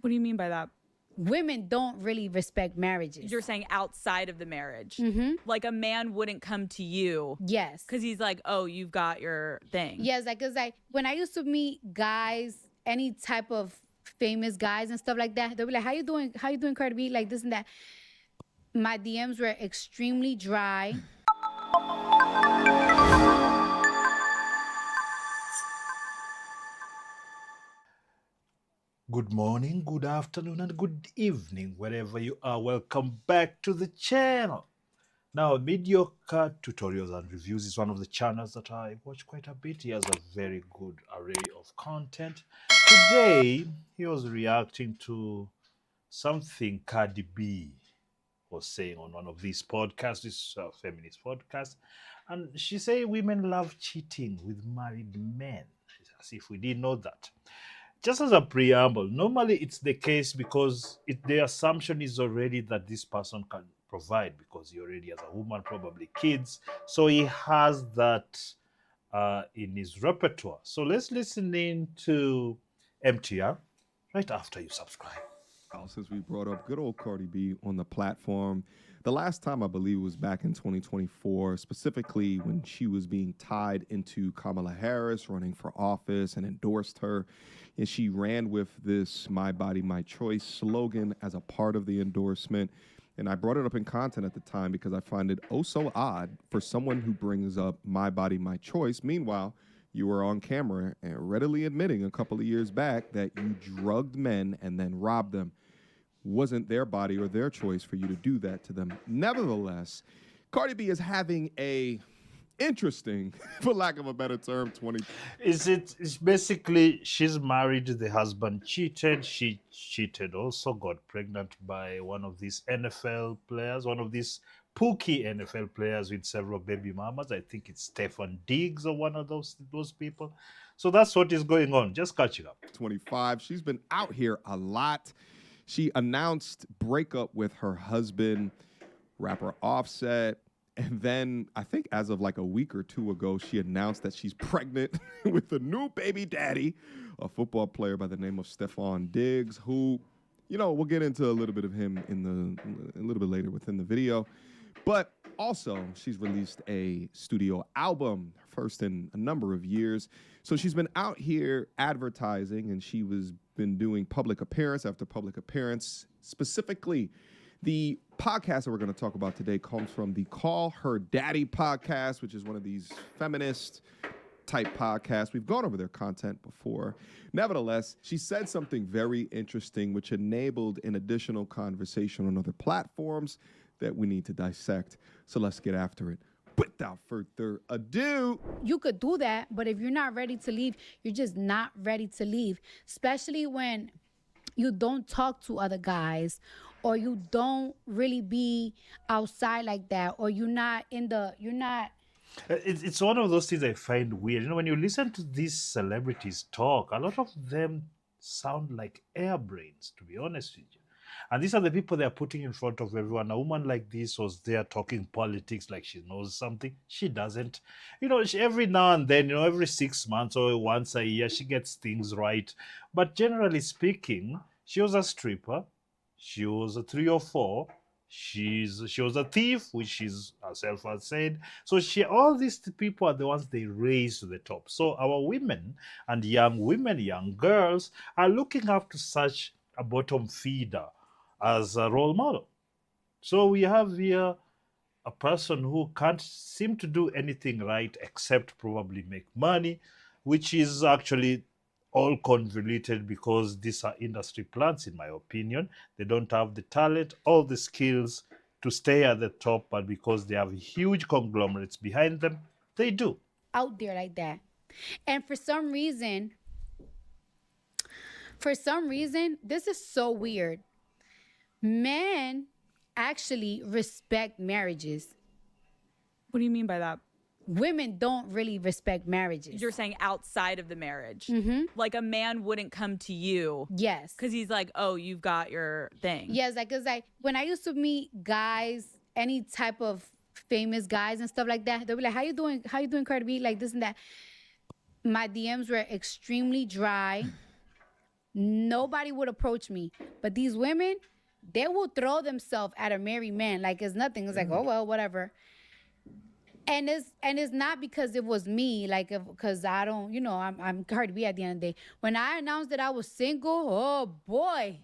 What do you mean by that? Women don't really respect marriages. You're saying outside of the marriage. Like a man wouldn't come to you. Yes. Because he's like, oh, you've got your thing. Yes, cause when I used to meet guys, any type of famous guys and stuff like that, they'll be like, how you doing? How you doing, Cardi B? Like this and that. My DMs were extremely dry. Good morning, good afternoon, and good evening, wherever you are. Welcome back to the channel. Now, Mediocre Tutorials and Reviews is one of the channels that I watch quite a bit. He has a very good array of content. Today, he was reacting to something Cardi B was saying on one of these podcasts, this feminist podcast. And she said women love cheating with married men, as if we didn't know that. Just as a preamble, normally it's the case because the assumption is already that this person can provide because he already has a woman, probably kids. So he has that in his repertoire. So let's listen in to MTR right after you subscribe. Since we brought up good old Cardi B on the platform, the last time I believe was back in 2024, specifically when she was being tied into Kamala Harris running for office and endorsed her. And she ran with this "My Body, My Choice" slogan as a part of the endorsement. And I brought it up in content at the time because I find it oh so odd for someone who brings up "My Body, My Choice." Meanwhile, you were on camera and readily admitting a couple of years back that you drugged men and then robbed them. Wasn't their body or their choice for you to do that to them. Nevertheless, Cardi B is having a interesting, for lack of a better term, It's basically she's married, the husband cheated, she cheated also, got pregnant by one of these NFL players, one of these pooky NFL players with several baby mamas. I think it's Stefan Diggs or one of those people. So that's what is going on. Just catching up. 25. She's been out here a lot. She announced breakup with her husband, rapper Offset. And then I think as of like a week or two ago, she announced that she's pregnant with a new baby daddy, a football player by the name of Stefan Diggs, who, you know, we'll get into a little bit of him a little bit later within the video. But also, she's released a studio album, first in a number of years. So she's been out here advertising, and she was been doing public appearance after public appearance. Specifically, the podcast that we're going to talk about today comes from the Call Her Daddy podcast, which is one of these feminist type podcasts. We've gone over their content before. Nevertheless, she said something very interesting, which enabled an additional conversation on other platforms that we need to dissect. So let's get after it. Without further ado. You could do that, but if you're not ready to leave, you're just not ready to leave. Especially when you don't talk to other guys, or you don't really be outside like that, or you're not. It's one of those things I find weird. You know, when you listen to these celebrities talk, a lot of them sound like airbrains, to be honest with you. And these are the people they are putting in front of everyone. A woman like this was there talking politics like she knows something. She doesn't. You know, every now and then, you know, every 6 months or once a year, she gets things right. But generally speaking, she was a stripper. She was a 3 or 4. She was a thief, which she's herself has said. So all these people are the ones they raise to the top. So our women, young girls, are looking up to such a bottom feeder as a role model. So we have here a person who can't seem to do anything right except probably make money, which is actually all convoluted because these are industry plants, in my opinion. They don't have the talent or the skills to stay at the top, but because they have huge conglomerates behind them, they do. Out there like that. And for some reason, this is so weird. Men actually respect marriages. What do you mean by that? Women don't really respect marriages. You're saying outside of the marriage. Like a man wouldn't come to you. Yes. Because he's like, oh, you've got your thing. Yes, cause when I used to meet guys, any type of famous guys and stuff like that, they'll be like, how you doing, Cardi B? Like this and that. My DMs were extremely dry. nobody would approach me. But these women, they will throw themselves at a married man like it's nothing. It's like, oh well, whatever. And it's not because it was me, like because I don't, I'm Cardi B at the end of the day. When I announced that I was single, oh boy,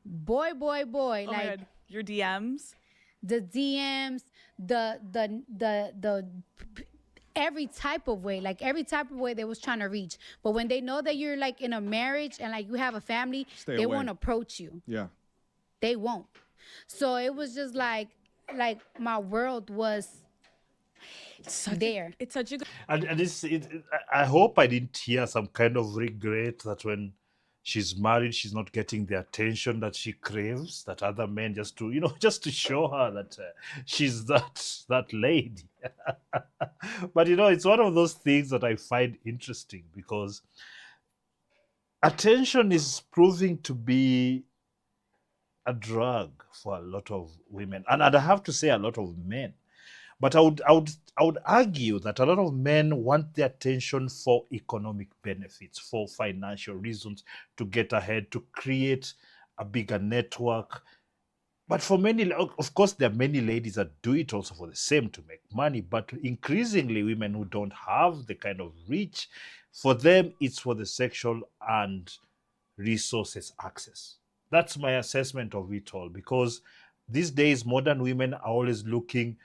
boy, Oh my like God. Your DMs? the DMs, the every type of way, like every type of way they was trying to reach. But when they know that you're like in a marriage and like you have a family, Stay they away. won't approach you. Yeah. They won't. So it was just like my world was there. It's such a good. And I hope I didn't hear some kind of regret that when she's married, she's not getting the attention that she craves, that other men just to, just to show her that she's that lady. But, it's one of those things that I find interesting because attention is proving to be a drug for a lot of women. And I have to say a lot of men. But I would argue that a lot of men want the attention for economic benefits, for financial reasons, to get ahead, to create a bigger network. But for many, of course, there are many ladies that do it also for the same, to make money. But increasingly, women who don't have the kind of reach, for them, it's for the sexual and resources access. That's my assessment of it all, because these days, modern women are always looking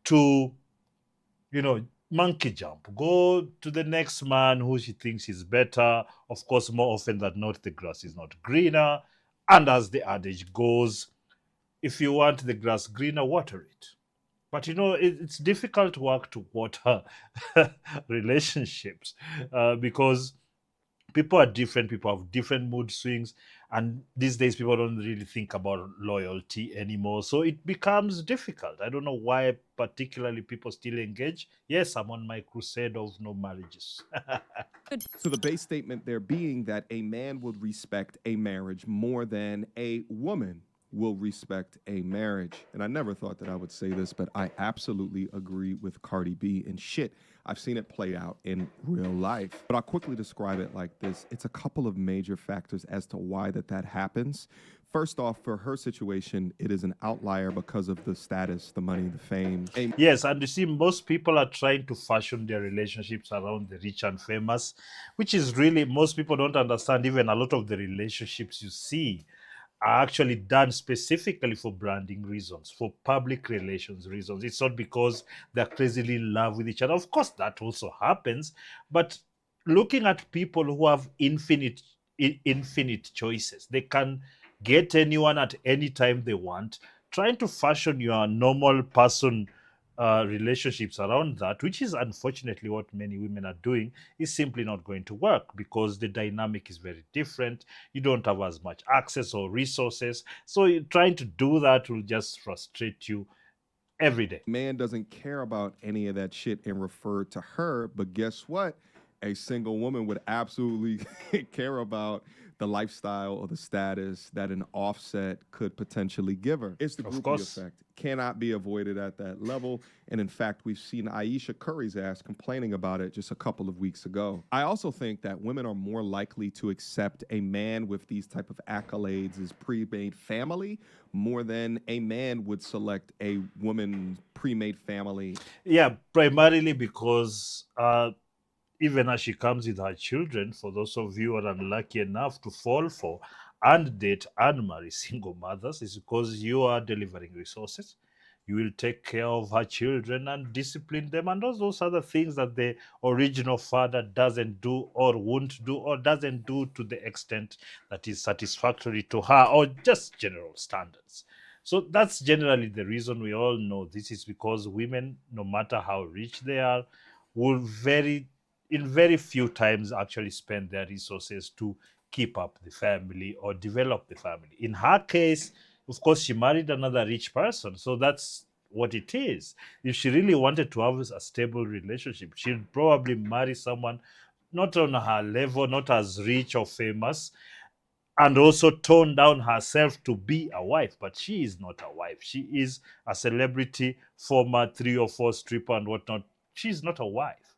to, monkey jump, go to the next man who she thinks is better. Of course, more often than not, the grass is not greener. And as the adage goes, if you want the grass greener, water it. But it's difficult work to water relationships because people are different. People have different mood swings. And these days, people don't really think about loyalty anymore. So it becomes difficult. I don't know why, particularly, people still engage. Yes, I'm on my crusade of no marriages. So the base statement there being that a man would respect a marriage more than a woman will respect a marriage. And I never thought that I would say this, but I absolutely agree with Cardi B. And shit, I've seen it play out in real life. But I'll quickly describe it like this. It's a couple of major factors as to why that happens. First off, for her situation, it is an outlier because of the status, the money, the fame. Yes, and you see, most people are trying to fashion their relationships around the rich and famous, which is really, most people don't understand. Even a lot of the relationships you see are actually done specifically for branding reasons, for public relations reasons. It's not because they're crazily in love with each other. Of course, that also happens. But looking at people who have infinite choices, they can get anyone at any time they want. Trying to fashion your normal person relationships around that, which is unfortunately what many women are doing, is simply not going to work because the dynamic is very different. You don't have as much access or resources. So trying to do that will just frustrate you every day. Man doesn't care about any of that shit and refer to her. But guess what? A single woman would absolutely care about the lifestyle or the status that an Offset could potentially give her. It's the groupie effect. Cannot be avoided at that level. And in fact, we've seen Ayesha Curry's ass complaining about it just a couple of weeks ago. I also think that women are more likely to accept a man with these type of accolades as pre-made family more than a man would select a woman pre-made family. Yeah, primarily because even as she comes with her children, for those of you who are unlucky enough to fall for and date and marry single mothers, is because you are delivering resources. You will take care of her children and discipline them, and all those other things that the original father doesn't do or won't do or doesn't do to the extent that is satisfactory to her, or just general standards. So that's generally the reason. We all know this is because women, no matter how rich they are, will in very few times actually spend their resources to keep up the family or develop the family. In her case, of course, she married another rich person. So that's what it is. If she really wanted to have a stable relationship, she'd probably marry someone not on her level, not as rich or famous, and also tone down herself to be a wife. But she is not a wife. She is a celebrity, former 3 or 4 stripper and whatnot. She's not a wife.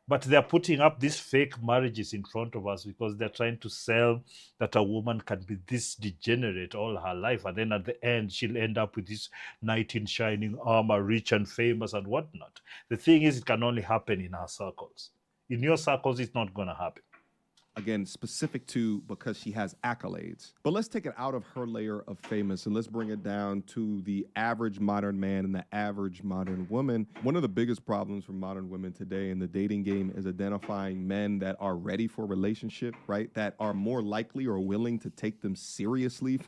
But they're putting up these fake marriages in front of us because they're trying to sell that a woman can be this degenerate all her life. And then at the end, she'll end up with this knight in shining armor, rich and famous and whatnot. The thing is, it can only happen in our circles. In your circles, it's not going to happen. Again, specific to because she has accolades. But let's take it out of her layer of famous and let's bring it down to the average modern man and the average modern woman. One of the biggest problems for modern women today in the dating game is identifying men that are ready for a relationship, right? That are more likely or willing to take them seriously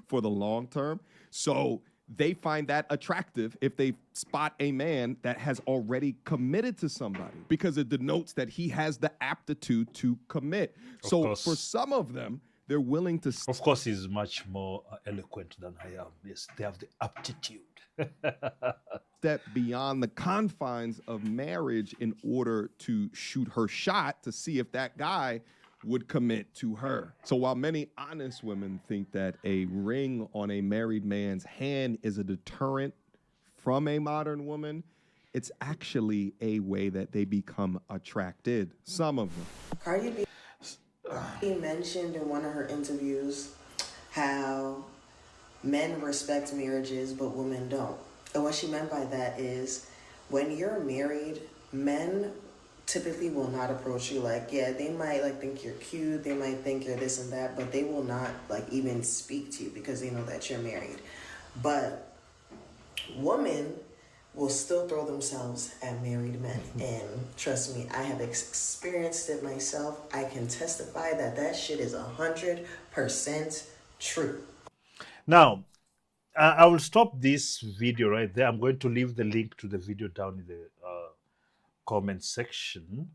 for the long term. So they find that attractive if they spot a man that has already committed to somebody because it denotes that he has the aptitude to commit. So for some of them, they're willing to... Of course, he's much more eloquent than I am. Yes, they have the aptitude. Step beyond the confines of marriage in order to shoot her shot to see if that guy would commit to her. So while many honest women think that a ring on a married man's hand is a deterrent from a modern woman, it's actually a way that they become attracted. Some of them. Cardi B mentioned in one of her interviews how men respect marriages but women don't. And what she meant by that is when you're married, men typically will not approach you like, yeah, they might like think you're cute, they might think you're this and that, but they will not like even speak to you because they know that you're married. But women will still throw themselves at married men. And trust me, I have experienced it myself. I can testify that that shit is 100% true. Now, I will stop this video right there. I'm going to leave the link to the video down in the comment section.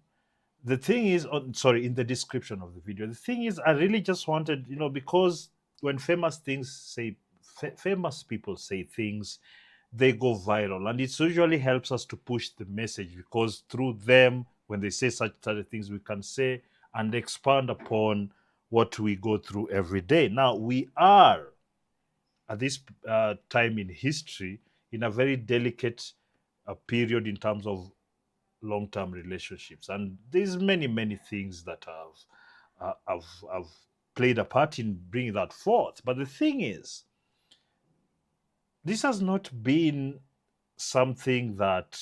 The thing is, in the description of the video. The thing is, I really just wanted, because when famous people say things, they go viral, and it usually helps us to push the message because through them, when they say such things, we can say and expand upon what we go through every day. Now, we are at this time in history in a very delicate period in terms of long-term relationships, and there's many things that have played a part in bringing that forth. But the thing is, this has not been something that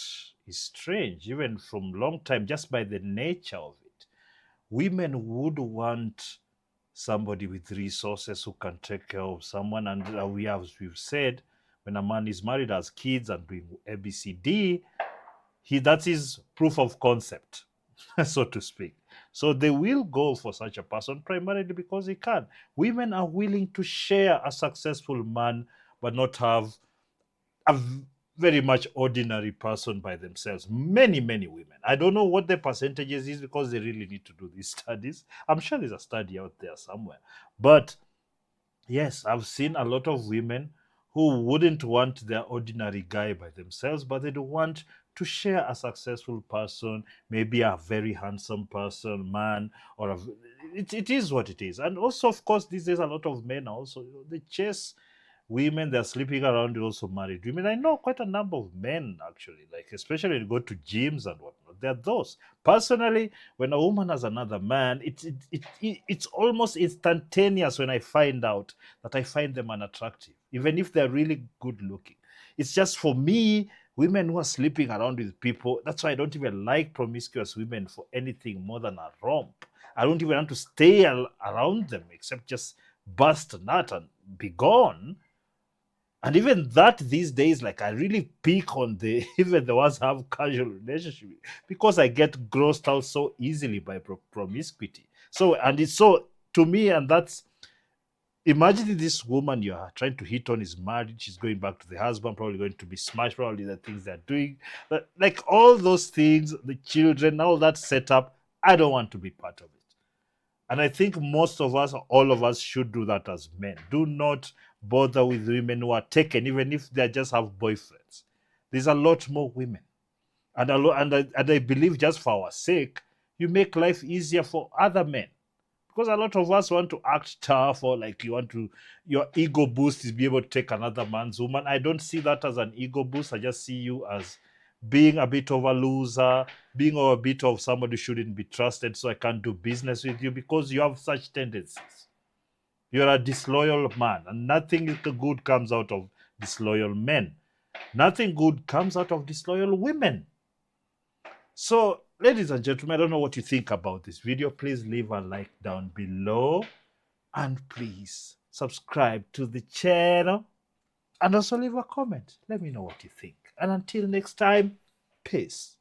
is strange, even from long time, just by the nature of it. Women would want somebody with resources who can take care of someone, and we've said, when a man is married, has kids, and doing ABCD, that is proof of concept, so to speak. So they will go for such a person primarily because he can. Women are willing to share a successful man, but not have a very much ordinary person by themselves. Many women. I don't know what the percentages is because they really need to do these studies. I'm sure there's a study out there somewhere. But yes, I've seen a lot of women who wouldn't want their ordinary guy by themselves, but they don't want to share a successful person, maybe a very handsome person, man, or it is what it is. And also, of course, these days a lot of men also, they chase women, they're sleeping around with also married women. I know quite a number of men actually, like especially when you go to gyms and whatnot. There are those. Personally, when a woman has another man, it's almost instantaneous when I find out that I find them unattractive, even if they're really good looking. It's just for me, women who are sleeping around with people, that's why I don't even like promiscuous women for anything more than a romp. I don't even want to stay around them except just bust a nut and be gone. And even that these days, like I really pick on even the ones who have casual relationship because I get grossed out so easily by promiscuity. So, and it's so, to me, and that's, imagine this woman you are trying to hit on is married, she's going back to the husband, probably going to be smashed, probably the things they're doing. But like all those things, the children, all that setup, I don't want to be part of it. And I think most of us, all of us should do that as men. Do not bother with women who are taken, even if they just have boyfriends. There's a lot more women. And I believe just for our sake, you make life easier for other men. Because a lot of us want to act tough, or like your ego boost is be able to take another man's woman. I don't see that as an ego boost. I just see you as being a bit of a loser, being a bit of somebody who shouldn't be trusted, so I can't do business with you because you have such tendencies. You're a disloyal man, and nothing good comes out of disloyal men. Nothing good comes out of disloyal women. So, ladies and gentlemen, I don't know what you think about this video. Please leave a like down below. And please subscribe to the channel. And also leave a comment. Let me know what you think. And until next time, peace.